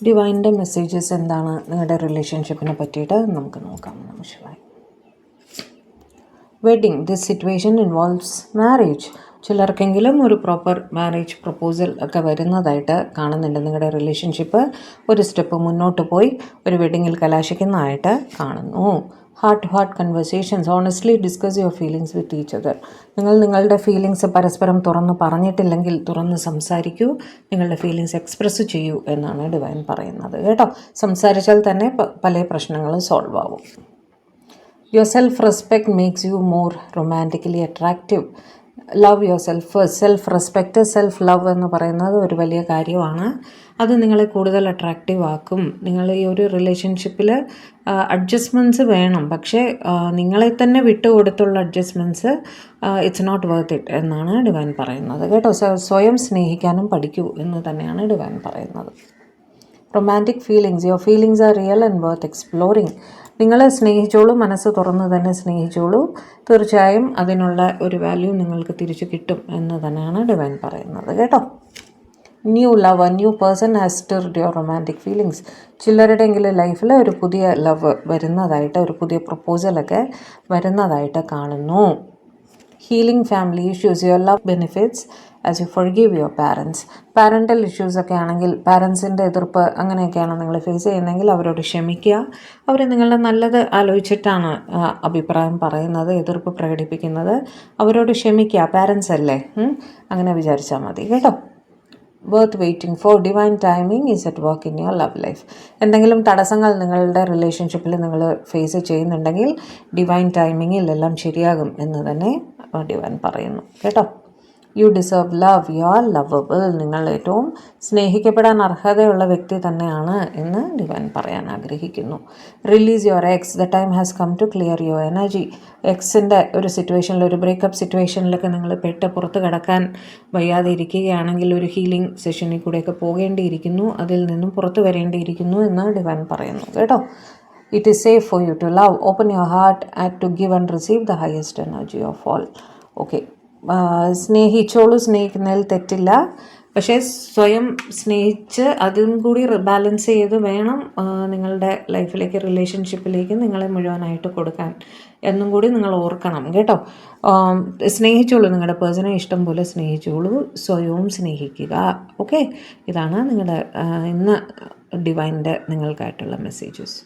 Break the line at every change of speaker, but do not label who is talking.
ഡിവൈൻ്റെ messages എന്താണ് നിങ്ങളുടെ റിലേഷൻഷിപ്പിനെ പറ്റിയിട്ട് നമുക്ക് നോക്കാം നിമിഷമായി. Wedding, this situation involves marriage. ചിലർക്കെങ്കിലും ഒരു പ്രോപ്പർ മാരേജ് പ്രപ്പോസൽ ഒക്കെ വരുന്നതായിട്ട് കാണുന്നുണ്ട്. നിങ്ങളുടെ റിലേഷൻഷിപ്പ് ഒരു സ്റ്റെപ്പ് മുന്നോട്ട് പോയി ഒരു വെഡിങ്ങിൽ കലാശിക്കുന്നതായിട്ട് കാണുന്നു. Heart to heart conversations, honestly discuss your feelings with each other. നിങ്ങൾ നിങ്ങളുടെ ഫീലിങ്സ് പരസ്പരം തുറന്ന് പറഞ്ഞിട്ടില്ലെങ്കിൽ തുറന്ന് സംസാരിക്കൂ, നിങ്ങളുടെ ഫീലിങ്സ് എക്സ്പ്രസ് ചെയ്യൂ എന്നാണ് ഡിവൈൻ പറയുന്നത് കേട്ടോ. സംസാരിച്ചാൽ തന്നെ പല പ്രശ്നങ്ങളും സോൾവ് ആവും. Your self respect makes you more romantically attractive. Love your self first. Self respect, self love എന്ന് പറയുന്നത് ഒരു വലിയ കാര്യമാണ്. അത് നിങ്ങളെ കൂടുതൽ അട്രാക്റ്റീവ് ആക്കും. നിങ്ങൾ ഈ ഒരു റിലേഷൻഷിപ്പിൽ അഡ്ജസ്റ്റ്മെൻറ്റ്സ് വേണം, പക്ഷേ നിങ്ങളെ തന്നെ വിട്ടുകൊടുത്തുള്ള adjustments it's not worth it എന്നാണ് ഡിവൈൻ പറയുന്നത് കേട്ടോ. സ്വയം സ്നേഹിക്കാനും പഠിക്കൂ എന്ന് തന്നെയാണ് ഡിവൈൻ പറയുന്നത്. Romantic feelings, your feelings are real and worth exploring. നിങ്ങൾ സ്നേഹിച്ചോളൂ, മനസ്സ് തുറന്ന് തന്നെ സ്നേഹിച്ചോളൂ. തീർച്ചയായും അതിനുള്ള ഒരു വാല്യൂ നിങ്ങൾക്ക് തിരിച്ചു കിട്ടും എന്ന് തന്നെയാണ് ഡിവൈൻ പറയുന്നത് കേട്ടോ. New love, a new person has stirred your romantic feelings. ചിലരുടെയെങ്കിലും ലൈഫിൽ ഒരു പുതിയ ലവ് വരുന്നതായിട്ട്, ഒരു പുതിയ പ്രപ്പോസലൊക്കെ വരുന്നതായിട്ട് കാണുന്നു. Healing family issues, your love benefits as you forgive your parents. Parental ഇഷ്യൂസൊക്കെ ആണെങ്കിൽ, പാരൻസിൻ്റെ എതിർപ്പ് അങ്ങനെയൊക്കെയാണ് നിങ്ങൾ ഫേസ് ചെയ്യുന്നതെങ്കിൽ അവരോട് ക്ഷമിക്കുക. അവർ നിങ്ങളുടെ നല്ലത് ആലോചിച്ചിട്ടാണ് അഭിപ്രായം പറയുന്നത്, എതിർപ്പ് പ്രകടിപ്പിക്കുന്നത്. അവരോട് ക്ഷമിക്കുക, പാരൻസ് അല്ലേ, അങ്ങനെ വിചാരിച്ചാൽ മതി കേട്ടോ. Worth waiting for, divine timing is at work in your love life. എന്തെങ്കിലും തടസ്സങ്ങൾ നിങ്ങളുടെ റിലേഷൻഷിപ്പിൽ നിങ്ങൾ ഫേസ് ചെയ്യുന്നുണ്ടെങ്കിൽ ഡിവൈൻ ടൈമിങ്ങിൽ എല്ലാം ശരിയാകും എന്ന് തന്നെ ഡിവൈൻ പറയുന്നു കേട്ടോ. U deserve love, you are lovable. നിങ്ങൾ ഏറ്റവും സ്നേഹിക്കപ്പെടാൻ അർഹതയുള്ള വ്യക്തി തന്നെയാണ് എന്ന് ഡിവൈൻ പറയാൻ ആഗ്രഹിക്കുന്നു. Release your ex, the time has come to clear your energy. എക്സിൻ്റെ ഒരു സിറ്റുവേഷനിൽ, ഒരു ബ്രേക്കപ്പ് സിറ്റുവേഷനിലൊക്കെ നിങ്ങൾ പുറത്ത് കടക്കാൻ വയ്യാതെ ഇരിക്കുകയാണെങ്കിൽ ഒരു ഹീലിംഗ് സെഷനിൽ കൂടെയൊക്കെ പോകേണ്ടിയിരിക്കുന്നു, അതിൽ നിന്നും പുറത്ത് വരേണ്ടിയിരിക്കുന്നു എന്ന് ഡിവൈൻ പറയുന്നു കേട്ടോ. It is safe for you to love, open your heart and to give and receive the highest energy of all. Okay, സ്നേഹിച്ചോളൂ, സ്നേഹിക്കുന്നതിൽ തെറ്റില്ല. പക്ഷേ സ്വയം സ്നേഹിച്ച് അതും കൂടി ബാലൻസ് ചെയ്ത് വേണം നിങ്ങളുടെ ലൈഫിലേക്ക്, റിലേഷൻഷിപ്പിലേക്ക് നിങ്ങളെ മുഴുവനായിട്ട് കൊടുക്കാൻ എന്നും കൂടി നിങ്ങൾ ഓർക്കണം കേട്ടോ. സ്നേഹിച്ചോളൂ, നിങ്ങളുടെ പേഴ്സണെ ഇഷ്ടം പോലെ സ്നേഹിച്ചോളൂ, സ്വയവും സ്നേഹിക്കുക. ഓക്കെ, ഇതാണ് നിങ്ങളുടെ ഇന്ന് ഡിവൈൻ്റെ നിങ്ങൾക്കായിട്ടുള്ള മെസ്സേജസ്.